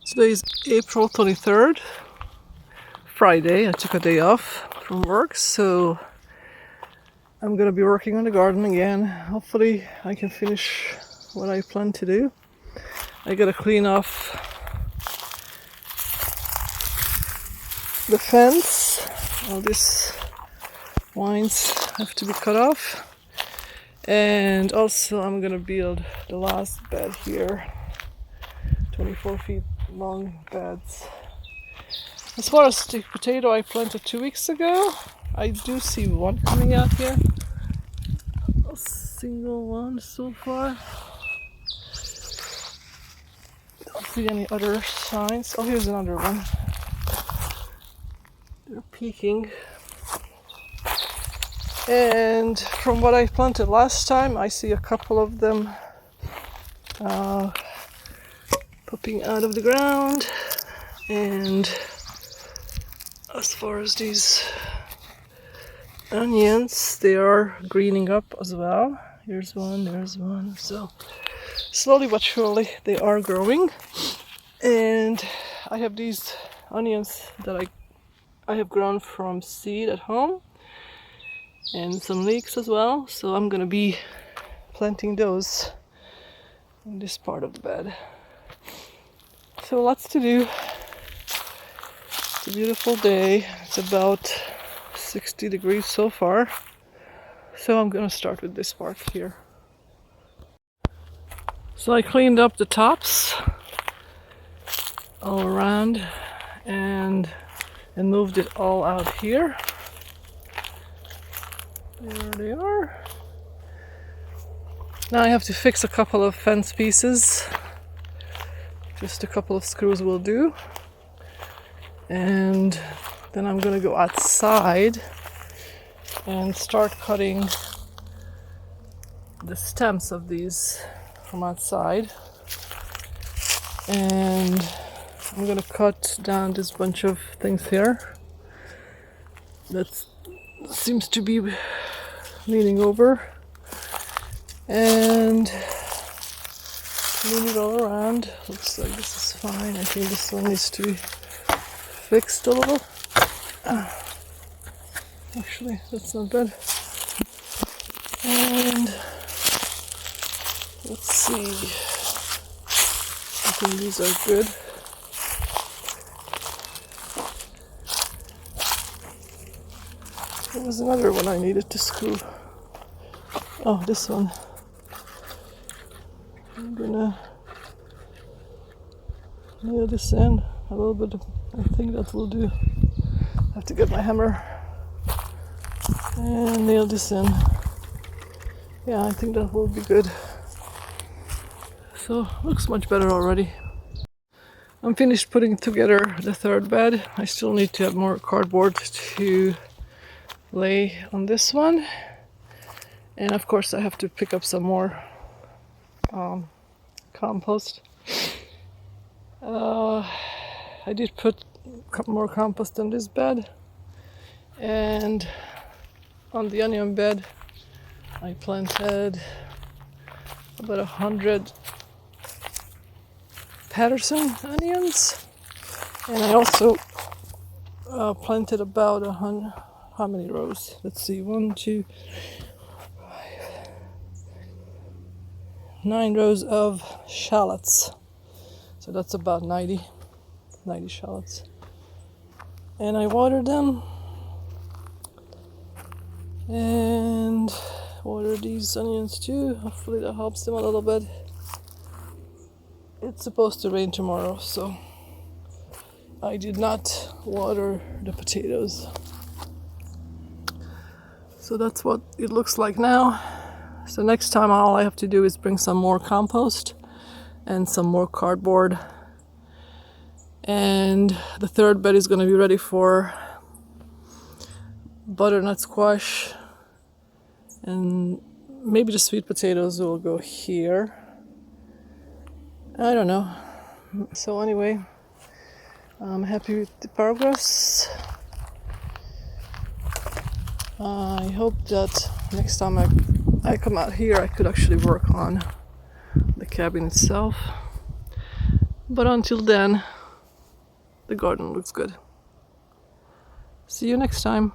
Today is April 23rd, Friday. I took a day off from work, so I'm gonna be working on the garden again. Hopefully I can finish what I plan to do. I gotta clean off the fence. All these vines have to be cut off. And also I'm gonna build the last bed here. 24 feet long beds. As far as the potato I planted 2 weeks ago, I do see one coming out here. A single one so far. Don't see any other signs. Oh, here's another one. They're peeking. And from what I planted last time, I see a couple of them popping out of the ground. And as far as these onions, they are greening up as well. Here's one, there's one. So slowly but surely they are growing. And I have these onions that I have grown from seed at home, and some leeks as well. So I'm gonna be planting those in this part of the bed. So lots to do. It's a beautiful day. It's about 60 degrees so far. So I'm gonna start with this part here. So I cleaned up the tops all around and moved it all out here. There they are. Now I have to fix a couple of fence pieces. Just a couple of screws will do. And then I'm gonna go outside and start cutting the stems of these from outside. And I'm gonna cut down this bunch of things here that seems to be leaning over, and move it all around. Looks like this is fine. I think this one needs to be fixed a little. Actually, that's not bad. And let's see. I think these are good. There was another one I needed to screw. Oh, this one. I'm gonna nail this in a little bit. I think that will do. I have to get my hammer and nail this in. Yeah, I think that will be good. So, looks much better already. I'm finished putting together the third bed. I still need to have more cardboard to lay on this one. And of course I have to pick up some more compost. I did put more compost on this bed, and on the onion bed I planted about 100 Patterson onions, and I also planted about 100, how many rows? Let's see, 1, 2, 9 rows of shallots. So that's about 90 shallots. And I watered them and watered these onions too. Hopefully that helps them a little bit. It's supposed to rain tomorrow, so I did not water the potatoes. So that's what it looks like now. So next time all I have to do is bring some more compost and some more cardboard. And the third bed is going to be ready for butternut squash, and maybe the sweet potatoes will go here. I don't know. So anyway, I'm happy with the progress. I hope that next time I come out here I could actually work on the cabin itself. But until then, the garden looks good. See you next time.